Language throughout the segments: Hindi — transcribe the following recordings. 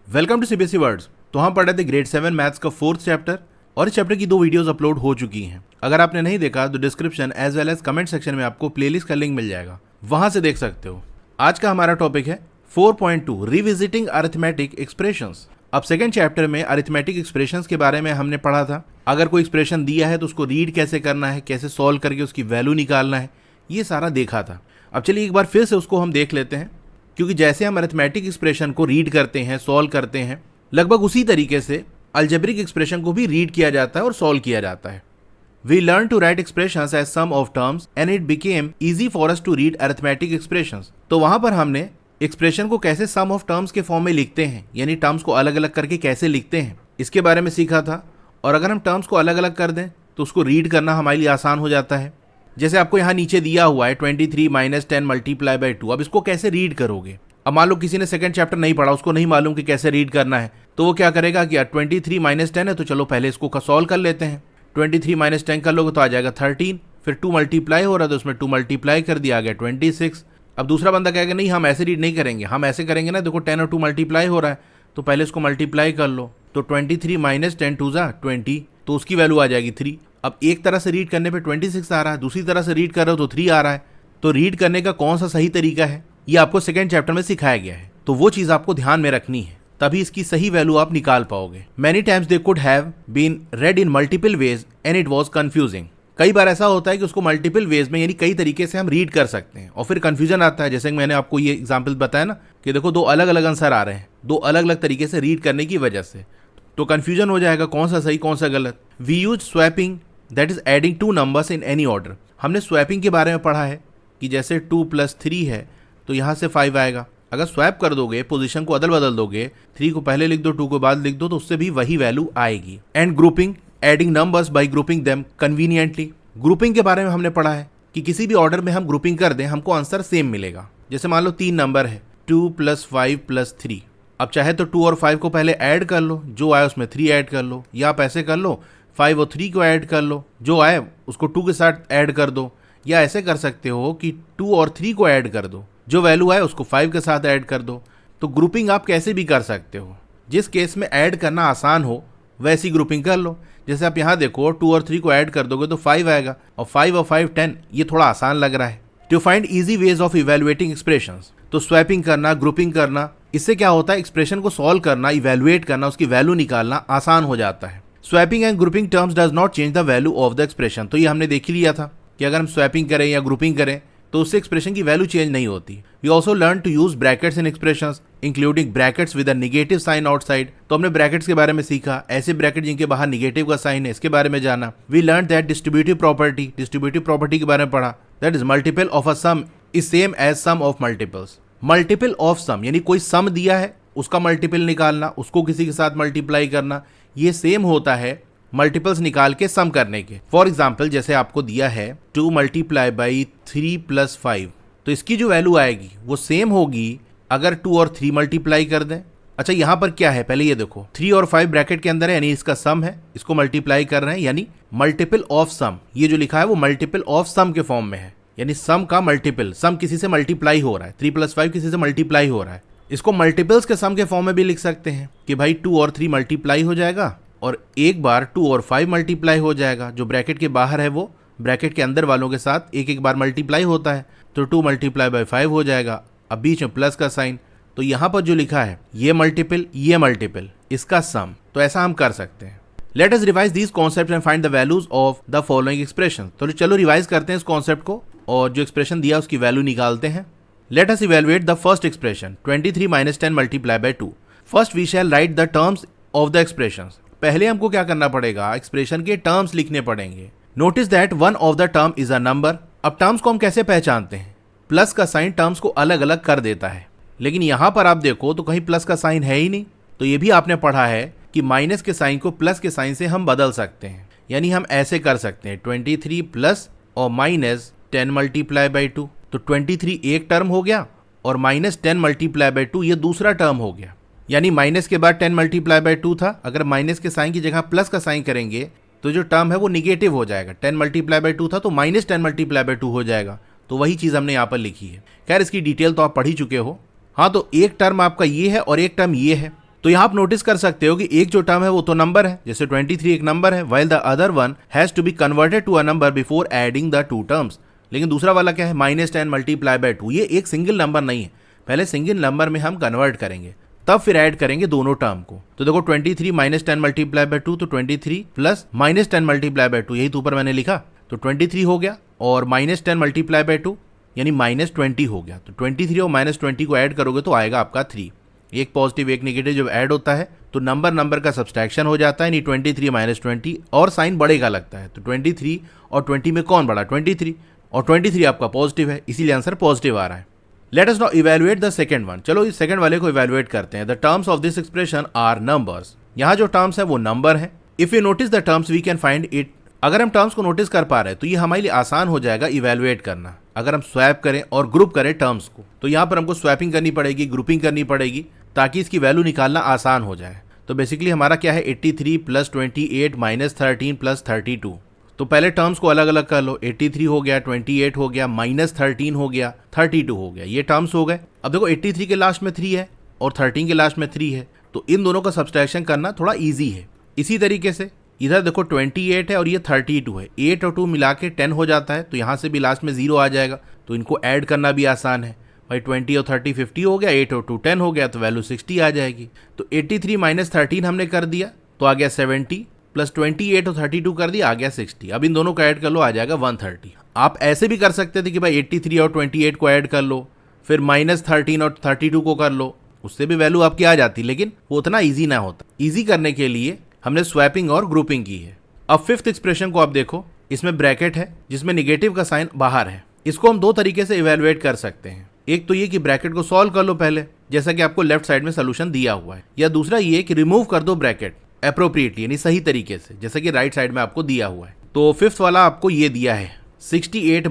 Welcome to CBSE words. तो हम पढ़ रहे थे ग्रेड 7 मैथ्स का 4th चैप्टर और इस चैप्टर की 2 वीडियोस अपलोड हो चुकी हैं। अगर आपने नहीं देखा तो description as well as comment section में आपको प्लेलिस्ट का लिंक मिल जाएगा, वहां से देख सकते हो। आज का हमारा टॉपिक है 4.2 रिविजिटिंग अरिथमेटिक एक्सप्रेशंस। अब सेकंड चैप्टर में अरिथमेटिक एक्सप्रेशंस के बारे में हमने पढ़ा था। अगर कोई एक्सप्रेशन दिया है तो उसको रीड कैसे करना है, कैसे सॉल्व करके उसकी वैल्यू निकालना है, ये सारा देखा था। अब चलिए एक बार फिर से उसको हम देख लेते हैं, क्योंकि जैसे हम अरिथमेटिक एक्सप्रेशन को रीड करते हैं, सॉल्व करते हैं, लगभग उसी तरीके से अलजेब्रिक एक्सप्रेशन को भी रीड किया जाता है और सॉल्व किया जाता है। We learn to write expressions as sum of terms and it became easy for us to read arithmetic expressions. तो वहां पर हमने एक्सप्रेशन को कैसे सम ऑफ टर्म्स के फॉर्म में लिखते हैं, यानी टर्म्स को अलग अलग करके कैसे लिखते हैं, इसके बारे में सीखा था। और अगर हम टर्म्स को अलग अलग कर दें तो उसको रीड करना हमारे लिए आसान हो जाता है। जैसे आपको यहाँ नीचे दिया हुआ है 23 - 10 मल्टीप्लाई बाई 2। अब इसको कैसे रीड करोगे? अब मान लो किसी ने सेकंड चैप्टर नहीं पढ़ा, उसको नहीं मालूम कि कैसे रीड करना है, तो वो क्या करेगा कि 23 - 10 है तो चलो पहले इसको सॉल्व कर लेते हैं। 23 - 10 कर लोगे तो आ जाएगा 13, फिर 2 मल्टीप्लाई हो रहा है तो उसमें 2 मल्टीप्लाई कर दिया, आ गया 26। अब दूसरा बंदा कहेगा नहीं हम ऐसे रीड नहीं करेंगे, हम ऐसे करेंगे ना, देखो 10 और 2 मल्टीप्लाई हो रहा है तो पहले इसको मल्टीप्लाई कर लो। तो 23 - 10 2 = 20, तो उसकी वैल्यू आ जाएगी 3। अब एक तरह से रीड करने पे 26 आ रहा है, दूसरी तरह से रीड कर रहे हो तो 3 आ रहा है। तो रीड करने का कौन सा सही तरीका है, ये आपको सेकंड चैप्टर में सिखाया गया है, तो वो चीज आपको ध्यान में रखनी है, तभी इसकी सही वैल्यू आप निकाल पाओगे। Many times they could have been read in multiple ways and it was confusing. कई बार ऐसा होता है कि उसको मल्टीपल वेज में यानी कई तरीके से हम रीड कर सकते हैं और फिर कंफ्यूजन आता है। जैसे कि मैंने आपको ये एग्जांपल बताया ना कि देखो 2 अलग अलग आंसर आ रहे हैं, 2 अलग अलग तरीके से रीड करने की वजह से, तो कंफ्यूजन हो जाएगा कौन सा सही कौन सा गलत। We use swapping, that is adding 2 numbers in any order. हमने स्वैपिंग के बारे में पढ़ा है कि जैसे 2 + 3 है तो यहाँ से 5 आएगा। अगर स्वैप कर दोगे, पोजीशन को अदल बदल दोगे, 3 को पहले लिख दो 2 को बाद लिख दो, तो उससे भी वही वैल्यू आएगी। And grouping, adding numbers by grouping them conveniently. Grouping के बारे में हमने पढ़ा है कि किसी भी ऑर्डर में हम ग्रुपिंग कर दें हमको आंसर सेम मिलेगा। जैसे मान लो 3 नंबर है 2 + 5 + 3। अब चाहे तो 2 और 5 को पहले ऐड कर लो, जो आए उसमें 3 ऐड कर लो, या आप ऐसे कर लो 5 और 3 को ऐड कर लो, जो आए उसको 2 के साथ ऐड कर दो, या ऐसे कर सकते हो कि 2 और 3 को ऐड कर दो, जो वैल्यू आए उसको 5 के साथ ऐड कर दो। तो ग्रुपिंग आप कैसे भी कर सकते हो, जिस केस में ऐड करना आसान हो वैसी ग्रुपिंग कर लो। जैसे आप यहाँ देखो 2 और 3 को ऐड कर दोगे तो 5 आएगा, और 5 और 5 10, ये थोड़ा आसान लग रहा है। To find easy ways of evaluating expressions, तो स्वैपिंग करना, ग्रुपिंग करना, इससे क्या होता है एक्सप्रेशन को सॉल्व करना, इवेल्युएट करना, उसकी वैल्यू निकालना आसान हो जाता है। Swapping and grouping terms does not change the value of the expression. तो ये हमने देख ही लिया था कि अगर हम स्वैपिंग करें या ग्रुपिंग करें तो उससे एक्सप्रेशन की वैल्यू चेंज नहीं होती। We also learn to use brackets in expressions including brackets with a negative sign outside. तो हमने ब्रैकेट्स के बारे में सीखा, ऐसे ब्रैकेट जिनके बाहर नेगेटिव का साइन है, इसके बारे में जाना। We learn that distributive property के बारे में पढ़ा, that is multiple of a sum is same as sum of multiples. Multiple of sum यानी कोई सम दिया है उसका मल्टीपल निकालना, उसको किसी के साथ मल्टीप्लाई करना, ये सेम होता है मल्टीपल्स निकाल के सम करने के। फॉर एग्जाम्पल जैसे आपको दिया है 2 × 3 + 5, तो इसकी जो वैल्यू आएगी वो सेम होगी अगर 2 और 3 मल्टीप्लाई कर दें। अच्छा यहाँ पर क्या है, पहले ये देखो 3 और 5 ब्रैकेट के अंदर है, यानी इसका सम है, इसको मल्टीप्लाई कर रहे हैं, यानी मल्टीपल ऑफ सम। ये जो लिखा है वो मल्टीपल ऑफ सम के फॉर्म में है, यानी सम का मल्टीपल, सम किसी से मल्टीप्लाई हो रहा है, 3 + 5 किसी से मल्टीप्लाई हो रहा है। इसको मल्टीपल्स के सम के फॉर्म में भी लिख सकते हैं कि भाई 2 और 3 मल्टीप्लाई हो जाएगा और एक बार 2 और 5 मल्टीप्लाई हो जाएगा। जो ब्रैकेट के बाहर है वो ब्रैकेट के अंदर वालों के साथ एक एक बार मल्टीप्लाई होता है, तो 2 × 5 हो जाएगा। अब बीच में प्लस का साइन, तो यहाँ पर जो लिखा है ये मल्टीपल इसका सम, तो ऐसा हम कर सकते हैं। Let us revise these concept and find the values of the following expression. तो चलो रिवाइज करते हैं इस कॉन्सेप्ट को और जो एक्सप्रेशन दिया उसकी वैल्यू निकालते हैं। Let us evaluate the first expression 23 - 10 multiply by 2। First we shall write the terms of the expression. पहले हमको क्या करना पड़ेगा, एक्सप्रेशन के टर्म्स लिखने पड़ेंगे। Notice that one of the term is a number. अब टर्म्स को हम कैसे पहचानते हैं, प्लस का साइन टर्म्स को अलग अलग कर देता है, लेकिन यहां पर आप देखो तो कहीं प्लस का साइन है ही नहीं। तो ये भी आपने पढ़ा है कि माइनस के साइन को प्लस के साइन से हम बदल सकते हैं, यानी हम ऐसे कर सकते हैं 23 प्लस और -10 मल्टीप्लाई बाई 2। तो 23 एक टर्म हो गया और -10 मल्टीप्लाई बाई 2 ये दूसरा टर्म हो गया, यानी माइनस के बाद 10 मल्टीप्लाई बाई 2 था, अगर माइनस के साइन की जगह प्लस का साइन करेंगे तो जो टर्म है वो निगेटिव हो जाएगा। 10 मल्टीप्लाई बाई 2 था तो -10 मल्टीप्लाई बाई 2 हो जाएगा। तो वही चीज़ हमने यहाँ पर लिखी है। खैर इसकी डिटेल तो आप पढ़ ही चुके हो। हाँ, तो एक टर्म आपका ये है और एक टर्म ये है, तो यहाँ आप नोटिस कर सकते हो कि एक जो टर्म है वो तो नंबर है, जैसे 23 एक नंबर है, while the other one has to be converted to a number before adding the two terms. लेकिन दूसरा वाला क्या है, -10 मल्टीप्लाई बाय 2, ये एक सिंगल नंबर नहीं है, पहले सिंगल नंबर में हम कन्वर्ट करेंगे तब फिर ऐड करेंगे दोनों टर्म को। तो देखो 23 -10 मल्टीप्लाई बाय 2, तो 23 प्लस -10 मल्टीप्लाई बाय 2, यही तो ऊपर मैंने लिखा, तो 23 हो गया, और -10 मल्टीप्लाई बाय 2 यानी -20 हो गया। तो 23 और -20 को ऐड करोगे तो आएगा आपका 3। एक पॉजिटिव एक नेगेटिव जब ऐड होता है तो नंबर का सब्सट्रैक्शन हो जाता है, यानी 23 -20, और साइन बढ़ेगा लगता है। तो 23 और 20 में कौन बढ़ा, 23, और 23 आपका पॉजिटिव है, इसीलिए आंसर पॉजिटिव आ रहा है। Let us now evaluate the second one. चलो इस सेकंड वाले को इवैल्यूएट करते हैं। The terms of this expression are numbers. यहाँ जो टर्म्स है वो नंबर है। If you notice the terms we can find it. अगर हम टर्म्स को नोटिस कर पा रहे हैं तो ये हमारे लिए आसान हो जाएगा इवैल्यूएट करना। अगर हम स्वैप करें और ग्रुप करें टर्म्स को, तो यहाँ पर हमको स्वैपिंग करनी पड़ेगी, ग्रुपिंग करनी पड़ेगी, ताकि इसकी वैल्यू निकालना आसान हो जाए। तो बेसिकली हमारा क्या है, 83 + 28 - 13 + 32। तो पहले टर्म्स को अलग अलग कर लो, 83 हो गया, 28 हो गया, -13 हो गया, 32 हो गया, ये टर्म्स हो गए। अब देखो 83 के लास्ट में 3 है और 13 के लास्ट में 3 है, तो इन दोनों का सब्सट्रैक्शन करना थोड़ा ईजी है। इसी तरीके से इधर देखो 28 है और ये 32 है, 8 और 2 मिला के 10 हो जाता है, तो यहाँ से भी लास्ट में 0 आ जाएगा, तो इनको ऐड करना भी आसान है भाई। 20 और 30 50 हो गया, 8 और 2 10 हो गया, तो वैल्यू 60 आ जाएगी। तो 83 - 13 हमने कर दिया तो आ गया 70, प्लस 28 और 32 कर दिया, आ गया 60। अब इन दोनों को ऐड कर लो, आ जाएगा 130। आप ऐसे भी कर सकते थे कि भाई 83 और 28 को ऐड कर लो, फिर -13 और 32 को कर लो, उससे भी वैल्यू आपकी आ जाती, लेकिन वो उतना ईजी ना होता। ईजी करने के लिए हमने स्वैपिंग और ग्रुपिंग की है। अब फिफ्थ एक्सप्रेशन को आप देखो, इसमें ब्रैकेट है जिसमें निगेटिव का साइन बाहर है। इसको हम दो तरीके से इवैल्यूएट कर सकते हैं। एक तो ये कि ब्रैकेट को सॉल्व कर लो पहले, जैसा कि आपको लेफ्ट साइड में सोल्यूशन दिया हुआ है, या दूसरा ये कि रिमूव कर दो ब्रैकेट एप्रोप्रिएटली, यानी सही तरीके से, जैसा कि राइट साइड में आपको दिया हुआ है। तो फिफ्थ वाला आपको ये दिया है 68 -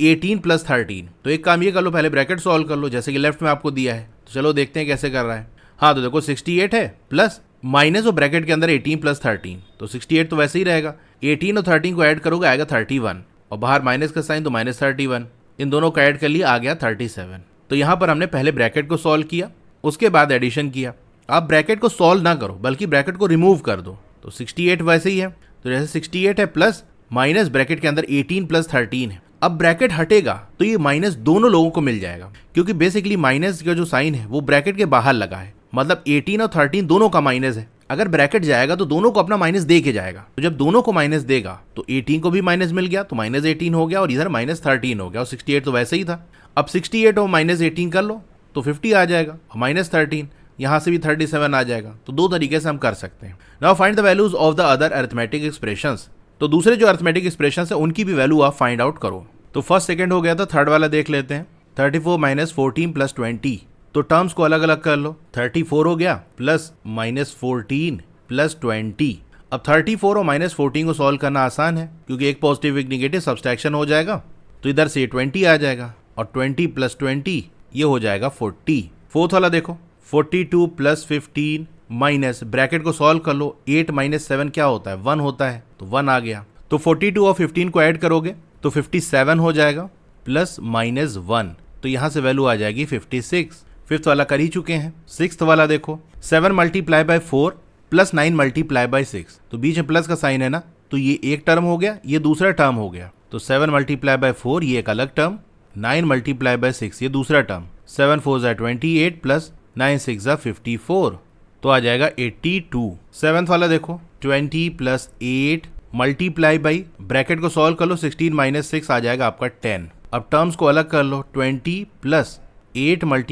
18 + 13। तो एक काम ये कर लो, पहले ब्रैकेट सॉल्व कर लो, जैसे कि लेफ्ट में आपको दिया है। तो चलो देखते हैं कैसे कर रहा है। हाँ, तो देखो 68 है प्लस माइनस और ब्रैकेट के अंदर 18 + 13, तो 68 तो वैसे ही रहेगा। 18 और 13 को ऐड करोगे आएगा 31, और बाहर माइनस का साइन तो -31, इन दोनों को ऐड कर लिया, आ गया 37। तो यहाँ पर हमने पहले ब्रैकेट को सॉल्व किया, उसके बाद एडिशन किया। आप ब्रैकेट को सॉल्व ना करो, बल्कि ब्रैकेट को रिमूव कर दो। तो 68 वैसे ही है, तो जैसे 68 है प्लस माइनस ब्रैकेट के अंदर 18 + 13 है। अब ब्रैकेट हटेगा तो ये माइनस दोनों लोगों को मिल जाएगा, क्योंकि बेसिकली माइनस का जो साइन है वो ब्रैकेट के बाहर लगा है, मतलब 18 और 13 दोनों का माइनस है। अगर ब्रैकेट जाएगा तो दोनों को अपना माइनस दे के जाएगा, तो जब दोनों को माइनस देगा तो 18 को भी माइनस मिल गया, तो -18 हो गया, और इधर -13 हो गया, और 68 तो वैसे ही था। अब 68 और -18 कर लो तो 50 आ जाएगा, और -13 यहाँ से भी 37 आ जाएगा। तो दो तरीके से हम कर सकते हैं। Now find the values of the other arithmetic expressions. तो दूसरे जो अरिथमेटिक एक्सप्रेशंस है उनकी भी वैल्यू आप फाइंड आउट करो। तो फर्स्ट सेकंड हो गया, तो थर्ड वाला देख लेते हैं। 34 - 14 + 20। तो टर्म्स को अलग अलग कर लो। 34 हो गया प्लस -14 + 20। अब 34 और -14 को सॉल्व करना आसान है, क्योंकि एक पॉजिटिव एक नेगेटिव सब्सट्रैक्शन हो जाएगा, तो इधर से 20 आ जाएगा, और 20 + 20 ये हो जाएगा 40। फोर्थ वाला देखो, 42 + 15 माइनस ब्रैकेट को सॉल्व कर लो, 8 - 7 क्या होता है, 1 होता है, तो 1 आ गया। तो 42 और 15 को ऐड करोगे तो 57 हो जाएगा, प्लस -1, तो यहाँ से वैल्यू आ जाएगी 56। फिफ्थ वाला कर ही चुके हैं। सिक्स्थ वाला देखो, 7 × 4 + 9 × 6। तो बीच में प्लस का साइन है ना, तो ये एक टर्म हो गया, ये दूसरा टर्म हो गया। तो 7 × 4 ये एक अलग टर्म, 9 × 6 ये दूसरा टर्म। 7 4 = 28 प्लस 9 6 = 54, तो आ जाएगा 82। सेवंथ वाला देखो, 20 + 8 × ब्रैकेट को सॉल्व कर लो, 16 - 6 आ जाएगा आपका 10। अब टर्म्स को अलग कर लो, 20 + 8 ×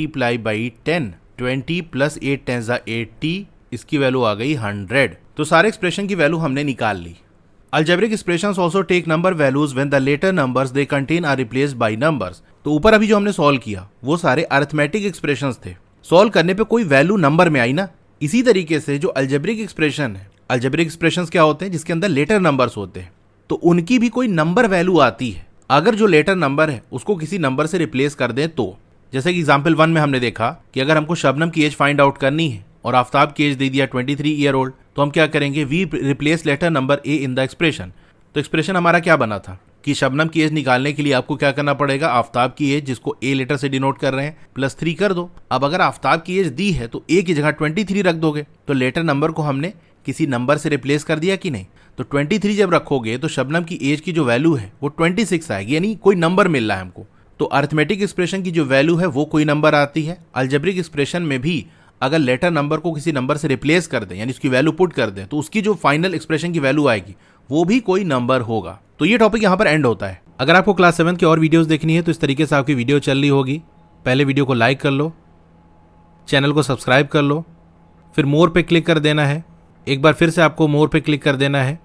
10, 20 + 8 10 = 80, इसकी वैल्यू आ गई 100। तो सारे एक्सप्रेशन की वैल्यू हमने निकाल ली। Algebraic expressions also take number values when the letter numbers they contain are replaced by numbers. तो ऊपर अभी जो हमने सॉल्व किया वो सारे अरिथमेटिक एक्सप्रेशंस थे, सॉल्व करने पे कोई वैल्यू नंबर में आई ना। इसी तरीके से जो अलजेब्रिक एक्सप्रेशन है, अलजेब्रिक एक्सप्रेशंस क्या होते हैं, जिसके अंदर लेटर नंबर्स होते हैं, तो उनकी भी कोई नंबर वैल्यू आती है। अगर जो लेटर नंबर है उसको किसी नंबर से रिप्लेस कर दें तो, जैसे कि एग्जाम्पल 1 में हमने देखा कि अगर हमको शबनम की एज फाइंड आउट करनी है और आफ्ताब की एज दे दिया 23 ईयर ओल्ड, तो हम क्या करेंगे, we replace letter number A in the expression. तो एक्सप्रेशन हमारा क्या बना था, कि शबनम की एज निकालने के लिए आपको क्या करना पड़ेगा, आफ्ताब की एज जिसको ए लेटर से डिनोट कर रहे हैं +3 कर दो। अब अगर आफ्ताब की एज दी है तो ए की जगह 23 रख दोगे, तो लेटर नंबर को हमने किसी नंबर से रिप्लेस कर दिया कि नहीं। तो 23 जब रखोगे तो शबनम की एज की जो वैल्यू है वो 26 आएगी, यानी कोई नंबर मिल रहा है हमको। तो अरिथमेटिक एक्सप्रेशन की जो वैल्यू है वो कोई नंबर आती है। अलजेब्रिक एक्सप्रेशन में भी अगर लेटर नंबर को किसी नंबर से रिप्लेस कर दें, यानी उसकी वैल्यू पुट कर दें, तो उसकी जो फाइनल एक्सप्रेशन की वैल्यू आएगी वो भी कोई नंबर होगा। तो ये टॉपिक यहाँ पर एंड होता है। अगर आपको क्लास 7 की और वीडियोस देखनी है तो इस तरीके से आपकी वीडियो चल रही होगी। पहले वीडियो को लाइक कर लो, चैनल को सब्सक्राइब कर लो, फिर मोर पे क्लिक कर देना है। एक बार फिर से आपको मोर पे क्लिक कर देना है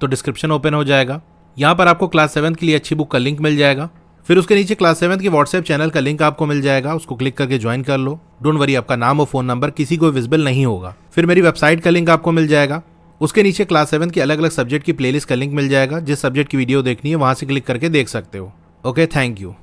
तो डिस्क्रिप्शन ओपन हो जाएगा। यहाँ पर आपको क्लास 7 के लिए अच्छी बुक का लिंक मिल जाएगा। फिर उसके नीचे क्लास 7 के व्हाट्सएप चैनल का लिंक आपको मिल जाएगा, उसको क्लिक करके ज्वाइन कर लो। डोंट वरी, आपका नाम और फोन नंबर किसी को विजिबल नहीं होगा। फिर मेरी वेबसाइट का लिंक आपको मिल जाएगा, उसके नीचे क्लास 7 की अलग अलग सब्जेक्ट की प्लेलिस्ट का लिंक मिल जाएगा। जिस सब्जेक्ट की वीडियो देखनी है वहां से क्लिक करके देख सकते हो। Okay, thank you.